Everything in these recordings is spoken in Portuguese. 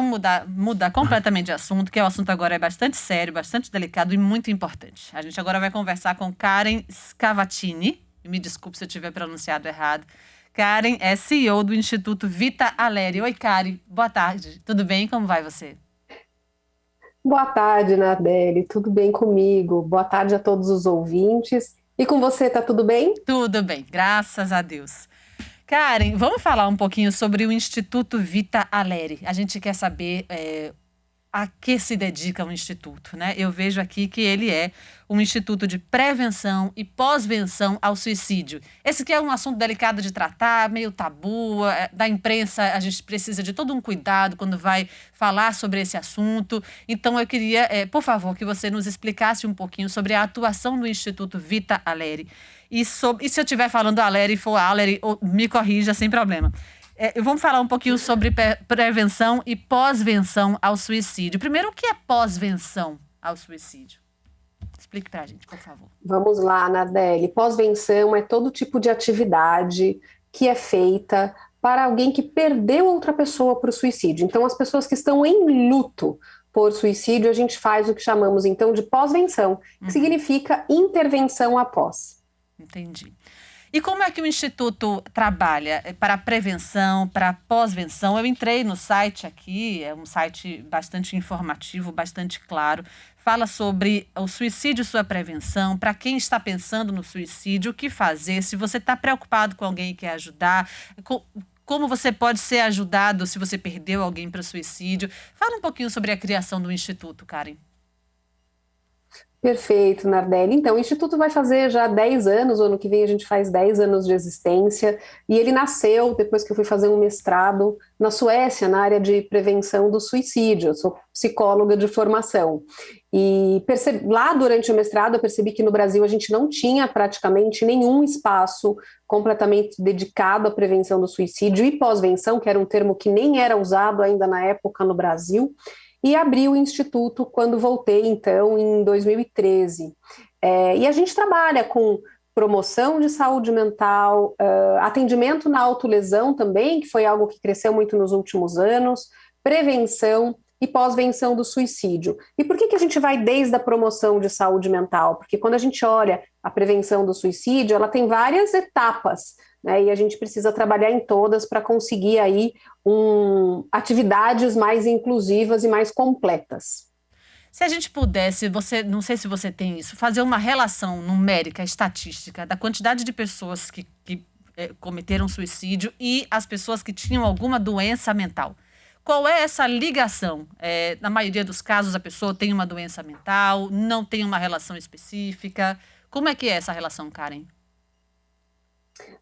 vamos mudar completamente de assunto, que o assunto agora é bastante sério, bastante delicado e muito importante. A gente agora vai conversar com Karen Scavatini. Me desculpe se eu tiver pronunciado errado. Karen é CEO do Instituto Vita Aleri. Oi, Karen. Boa tarde. Tudo bem? Como vai você? Boa tarde, Nardelli. Tudo bem comigo? Boa tarde a todos os ouvintes. E com você, tá tudo bem? Tudo bem, graças a Deus. Karen, vamos falar um pouquinho sobre o Instituto Vita Aleri. A gente quer saber a que se dedica o Instituto, né? Eu vejo aqui que ele é um instituto de prevenção e pós-venção ao suicídio. Esse que é um assunto delicado de tratar, meio tabu, da imprensa a gente precisa de todo um cuidado quando vai falar sobre esse assunto. Então eu queria, por favor, que você nos explicasse um pouquinho sobre a atuação do Instituto Vita Aleri. E se eu estiver falando Aleri e for Aleri, me corrija sem problema. Vamos falar um pouquinho sobre prevenção e pós-venção ao suicídio. Primeiro, o que é pós-venção ao suicídio? Explique para a gente, por favor. Vamos lá, Nardelli. Pós-venção é todo tipo de atividade que é feita para alguém que perdeu outra pessoa para o suicídio. Então, as pessoas que estão em luto por suicídio, a gente faz o que chamamos então de pós-venção, que significa intervenção após. Entendi. E como é que o Instituto trabalha para a prevenção, para a pós-venção? Eu entrei no site aqui, é um site bastante informativo, bastante claro. Fala sobre o suicídio e sua prevenção, para quem está pensando no suicídio, o que fazer, se você está preocupado com alguém e quer ajudar, como você pode ser ajudado se você perdeu alguém para o suicídio. Fala um pouquinho sobre a criação do Instituto, Karen. Perfeito, Nardelli. Então, o Instituto vai fazer já 10 anos, o ano que vem a gente faz 10 anos de existência, e ele nasceu depois que eu fui fazer um mestrado na Suécia, na área de prevenção do suicídio. Eu sou psicóloga de formação. E lá durante o mestrado eu percebi que no Brasil a gente não tinha praticamente nenhum espaço completamente dedicado à prevenção do suicídio e pós-venção, que era um termo que nem era usado ainda na época no Brasil, e abri o Instituto quando voltei, então, em 2013. E a gente trabalha com promoção de saúde mental, atendimento na autolesão também, que foi algo que cresceu muito nos últimos anos, prevenção e pós-venção do suicídio. E por que a gente vai desde a promoção de saúde mental? Porque quando a gente olha a prevenção do suicídio, ela tem várias etapas, né, e a gente precisa trabalhar em todas para conseguir aí atividades mais inclusivas e mais completas. Se a gente pudesse, não sei se você tem isso, fazer uma relação numérica, estatística, da quantidade de pessoas que cometeram suicídio e as pessoas que tinham alguma doença mental. Qual é essa ligação? Na maioria dos casos, a pessoa tem uma doença mental, não tem uma relação específica. Como é que é essa relação, Karen?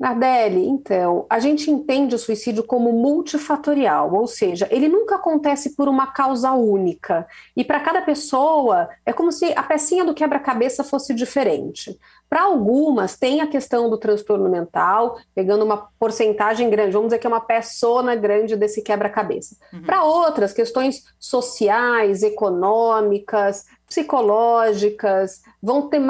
Nardelli, então, a gente entende o suicídio como multifatorial, ou seja, ele nunca acontece por uma causa única. E para cada pessoa, é como se a pecinha do quebra-cabeça fosse diferente. Para algumas, tem a questão do transtorno mental, pegando uma porcentagem grande, vamos dizer que é uma peçona grande desse quebra-cabeça. Para outras, questões sociais, econômicas, psicológicas, vão ter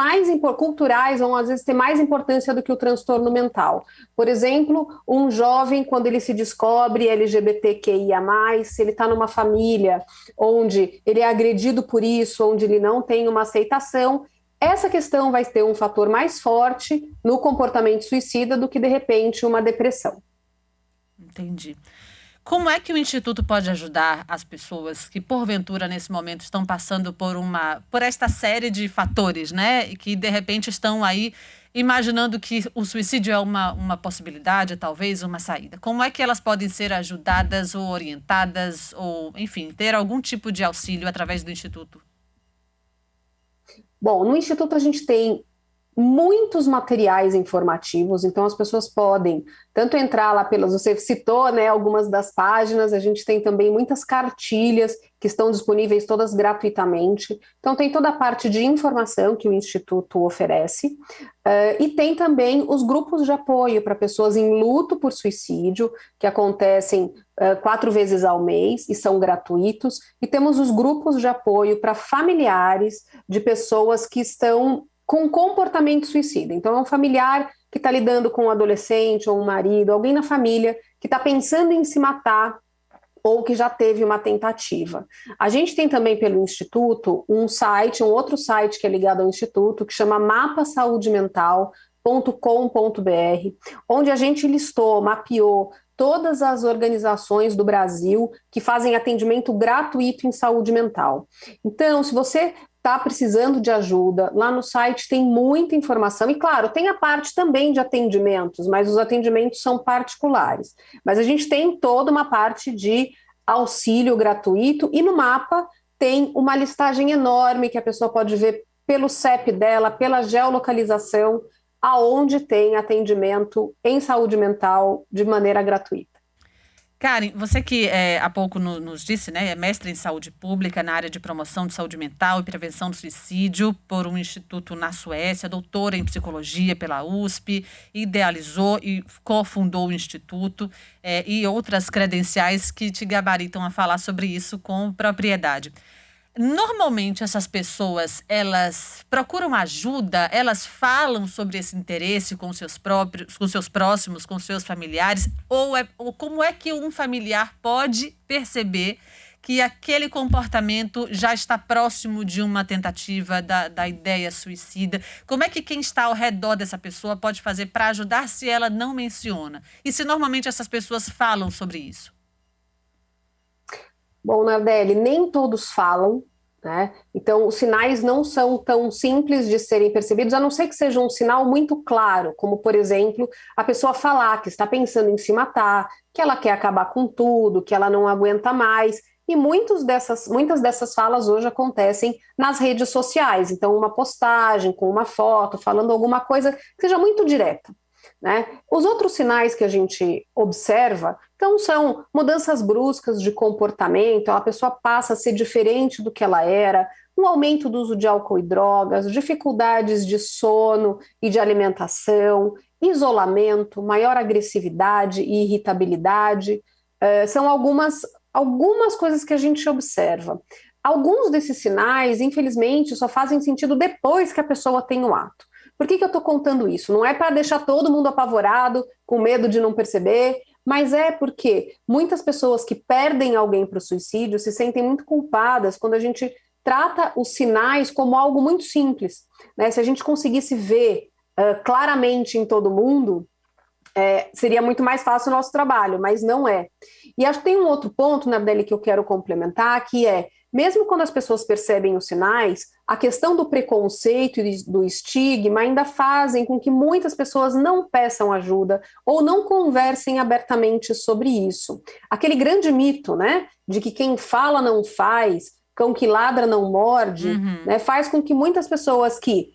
culturais, vão às vezes ter mais importância do que o transtorno mental. Por exemplo, um jovem, quando ele se descobre LGBTQIA+, se ele está numa família onde ele é agredido por isso, onde ele não tem uma aceitação, essa questão vai ter um fator mais forte no comportamento suicida do que, de repente, uma depressão. Entendi. Como é que o Instituto pode ajudar as pessoas que, porventura, nesse momento, estão passando por esta série de fatores, né? E que, de repente, estão aí imaginando que o suicídio é uma possibilidade, talvez uma saída. Como é que elas podem ser ajudadas ou orientadas ou, enfim, ter algum tipo de auxílio através do Instituto? Bom, no Instituto a gente tem muitos materiais informativos, então as pessoas podem tanto entrar lá você citou, né, algumas das páginas, a gente tem também muitas cartilhas que estão disponíveis todas gratuitamente, então tem toda a parte de informação que o Instituto oferece, e tem também os grupos de apoio para pessoas em luto por suicídio, que acontecem 4 vezes ao mês e são gratuitos, e temos os grupos de apoio para familiares de pessoas que estão com comportamento suicida. Então, é um familiar que está lidando com um adolescente ou um marido, alguém na família que está pensando em se matar ou que já teve uma tentativa. A gente tem também pelo Instituto um site, um outro site que é ligado ao Instituto, que chama mapasaudemental.com.br, onde a gente listou, mapeou todas as organizações do Brasil que fazem atendimento gratuito em saúde mental. Então, se você está precisando de ajuda, lá no site tem muita informação, e claro, tem a parte também de atendimentos, mas os atendimentos são particulares. Mas a gente tem toda uma parte de auxílio gratuito, e no mapa tem uma listagem enorme que a pessoa pode ver pelo CEP dela, pela geolocalização, aonde tem atendimento em saúde mental de maneira gratuita. Karen, você que há pouco nos disse, né, é mestre em saúde pública na área de promoção de saúde mental e prevenção do suicídio por um instituto na Suécia, doutora em psicologia pela USP, idealizou e cofundou o instituto e outras credenciais que te gabaritam a falar sobre isso com propriedade. Normalmente essas pessoas, elas procuram ajuda, elas falam sobre esse interesse com seus próprios, com seus próximos, com seus familiares, ou como é que um familiar pode perceber que aquele comportamento já está próximo de uma tentativa da ideia suicida? Como é que quem está ao redor dessa pessoa pode fazer para ajudar se ela não menciona? E se normalmente essas pessoas falam sobre isso? Bom, Nardelli, nem todos falam, né? Então, os sinais não são tão simples de serem percebidos, a não ser que seja um sinal muito claro, como, por exemplo, a pessoa falar que está pensando em se matar, que ela quer acabar com tudo, que ela não aguenta mais. E muitas dessas falas hoje acontecem nas redes sociais. Então, uma postagem com uma foto, falando alguma coisa que seja muito direta, né? Os outros sinais que a gente observa, então, são mudanças bruscas de comportamento, a pessoa passa a ser diferente do que ela era, um aumento do uso de álcool e drogas, dificuldades de sono e de alimentação, isolamento, maior agressividade e irritabilidade, são algumas coisas que a gente observa. Alguns desses sinais, infelizmente, só fazem sentido depois que a pessoa tem o ato. Por que eu estou contando isso? Não é para deixar todo mundo apavorado, com medo de não perceber, mas é porque muitas pessoas que perdem alguém para o suicídio se sentem muito culpadas quando a gente trata os sinais como algo muito simples, né? Se a gente conseguisse ver claramente em todo mundo, seria muito mais fácil o nosso trabalho, mas não é. E acho que tem um outro ponto, Nardelli, que eu quero complementar, que é, mesmo quando as pessoas percebem os sinais, a questão do preconceito e do estigma ainda fazem com que muitas pessoas não peçam ajuda ou não conversem abertamente sobre isso. Aquele grande mito, né, de que quem fala não faz, cão que ladra não morde, né, faz com que muitas pessoas que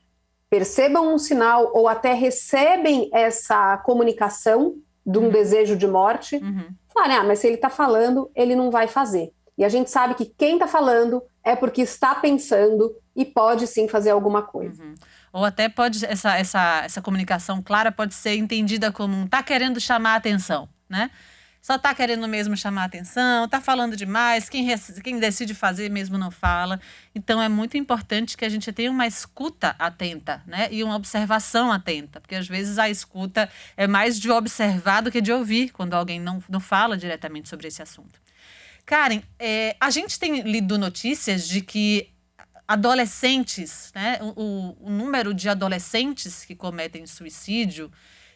percebam um sinal ou até recebem essa comunicação de um desejo de morte, falem, mas se ele está falando, ele não vai fazer. E a gente sabe que quem está falando é porque está pensando e pode sim fazer alguma coisa. Ou até pode, essa comunicação clara pode ser entendida como tá querendo chamar a atenção, né? Só tá querendo mesmo chamar a atenção, tá falando demais, quem decide fazer mesmo não fala. Então é muito importante que a gente tenha uma escuta atenta, né? E uma observação atenta, porque às vezes a escuta é mais de observar do que de ouvir, quando alguém não fala diretamente sobre esse assunto. Karen, a gente tem lido notícias de que adolescentes, né, o número de adolescentes que cometem suicídio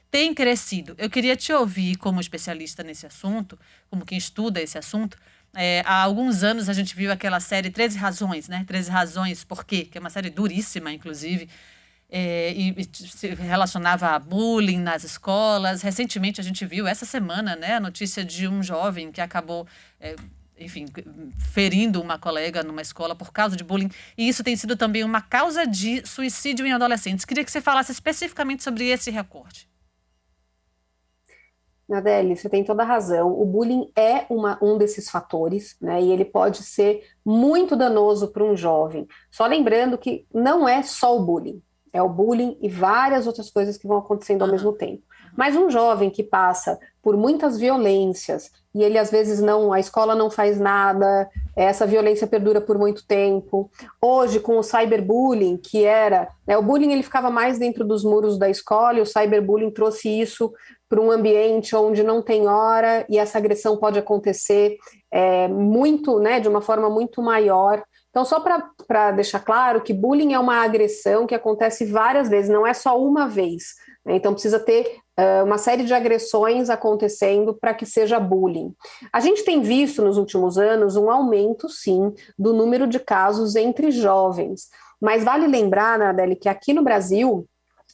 tem crescido. Eu queria te ouvir como especialista nesse assunto, como quem estuda esse assunto. Há alguns anos a gente viu aquela série 13 Razões, né? 13 Razões Por Quê? Que é uma série duríssima, inclusive, e se relacionava a bullying nas escolas. Recentemente a gente viu, essa semana, né, a notícia de um jovem que acabou ferindo uma colega numa escola por causa de bullying. E isso tem sido também uma causa de suicídio em adolescentes. Queria que você falasse especificamente sobre esse recorte. Nardelli, você tem toda a razão. O bullying é um desses fatores, né? E ele pode ser muito danoso para um jovem. Só lembrando que não é só o bullying. É o bullying e várias outras coisas que vão acontecendo ao mesmo tempo. Mas um jovem que passa por muitas violências e ele às vezes a escola não faz nada, essa violência perdura por muito tempo. Hoje, com o cyberbullying, que era, né, o bullying ele ficava mais dentro dos muros da escola e o cyberbullying trouxe isso para um ambiente onde não tem hora e essa agressão pode acontecer muito, né, de uma forma muito maior. Então, só para deixar claro que bullying é uma agressão que acontece várias vezes, não é só uma vez, né? Então, precisa ter uma série de agressões acontecendo para que seja bullying. A gente tem visto nos últimos anos um aumento, sim, do número de casos entre jovens. Mas vale lembrar, né, Adele, que aqui no Brasil,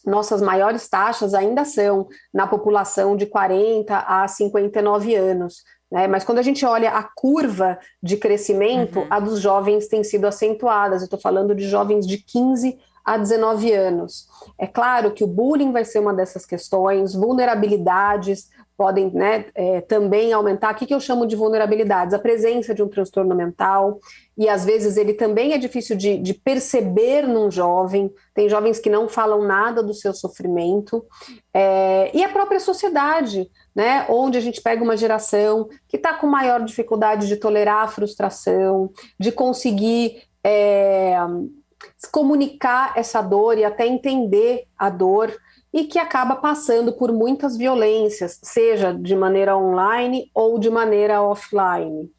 nossas maiores taxas ainda são na população de 40 a 59 anos. Né? Mas quando a gente olha a curva de crescimento, a dos jovens tem sido acentuada. Eu estou falando de jovens de 15 a 19 anos. É claro que o bullying vai ser uma dessas questões, vulnerabilidades podem, né, também aumentar. O que eu chamo de vulnerabilidades? A presença de um transtorno mental, e às vezes ele também é difícil de perceber num jovem. Tem jovens que não falam nada do seu sofrimento, e a própria sociedade, né, onde a gente pega uma geração que está com maior dificuldade de tolerar a frustração, de conseguir comunicar essa dor e até entender a dor, e que acaba passando por muitas violências, seja de maneira online ou de maneira offline.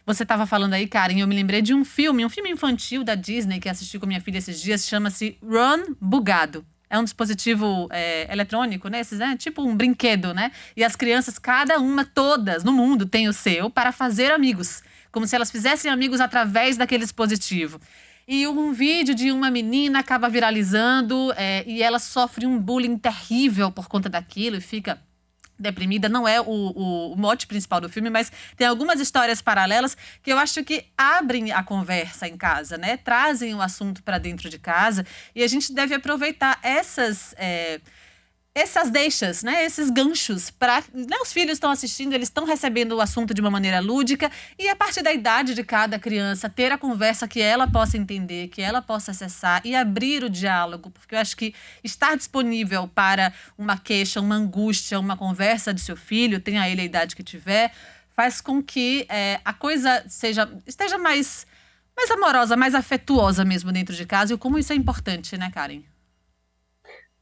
Você estava falando aí, Karen, eu me lembrei de um filme infantil da Disney que assisti com minha filha esses dias, chama-se Run Bugado. É um dispositivo eletrônico, né? Tipo um brinquedo, né? E as crianças, cada uma, todas no mundo, tem o seu para fazer amigos. Como se elas fizessem amigos através daquele dispositivo. E um vídeo de uma menina acaba viralizando e ela sofre um bullying terrível por conta daquilo e fica deprimida. Não é o mote principal do filme, mas tem algumas histórias paralelas que eu acho que abrem a conversa em casa, né? Trazem o assunto para dentro de casa e a gente deve aproveitar essas deixas, né, esses ganchos para, né, os filhos estão assistindo, eles estão recebendo o assunto de uma maneira lúdica e a partir da idade de cada criança ter a conversa que ela possa entender, que ela possa acessar e abrir o diálogo, porque eu acho que estar disponível para uma queixa, uma angústia, uma conversa de seu filho, tenha ele a idade que tiver, faz com que a coisa esteja mais amorosa, mais afetuosa mesmo dentro de casa e como isso é importante, né, Karen?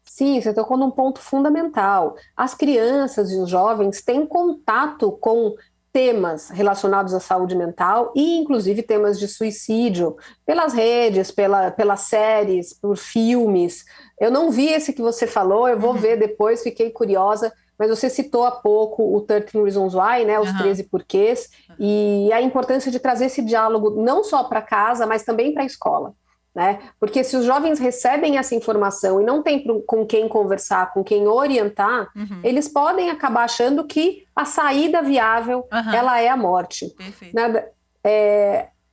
Sim, você tocou num ponto fundamental. As crianças e os jovens têm contato com temas relacionados à saúde mental e, inclusive, temas de suicídio pelas redes, pelas séries, por filmes. Eu não vi esse que você falou, eu vou ver depois, fiquei curiosa, mas você citou há pouco o 13 Reasons Why, né, os 13 porquês, e a importância de trazer esse diálogo não só para casa, mas também para a escola. Né? Porque se os jovens recebem essa informação e não tem com quem conversar, com quem orientar, eles podem acabar achando que a saída viável ela é a morte. Perfeito.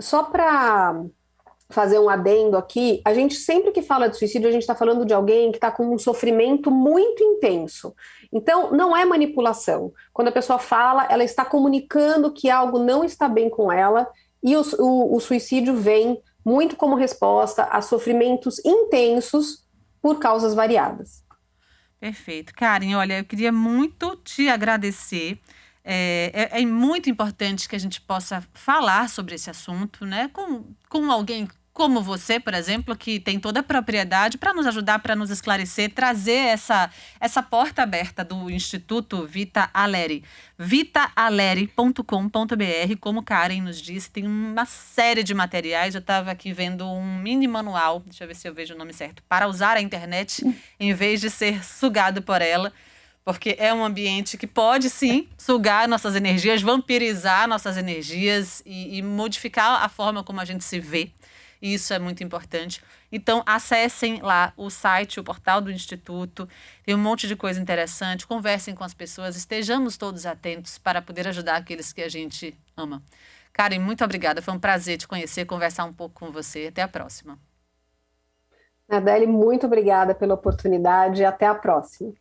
Só para fazer um adendo aqui, a gente sempre que fala de suicídio, a gente está falando de alguém que está com um sofrimento muito intenso. Então, não é manipulação. Quando a pessoa fala, ela está comunicando que algo não está bem com ela e o suicídio vem muito como resposta a sofrimentos intensos por causas variadas. Perfeito. Karen, olha, eu queria muito te agradecer. É muito importante que a gente possa falar sobre esse assunto, né? Com alguém como você, por exemplo, que tem toda a propriedade para nos ajudar, para nos esclarecer, trazer essa porta aberta do Instituto Vita Aleri. vitaaleri.com.br, como Karen nos disse, tem uma série de materiais. Eu estava aqui vendo um mini manual, deixa eu ver se eu vejo o nome certo, para usar a internet em vez de ser sugado por ela. Porque é um ambiente que pode, sim, sugar nossas energias, vampirizar nossas energias e modificar a forma como a gente se vê. E isso é muito importante. Então, acessem lá o site, o portal do Instituto. Tem um monte de coisa interessante. Conversem com as pessoas. Estejamos todos atentos para poder ajudar aqueles que a gente ama. Karen, muito obrigada. Foi um prazer te conhecer, conversar um pouco com você. Até a próxima. Adele, muito obrigada pela oportunidade e até a próxima.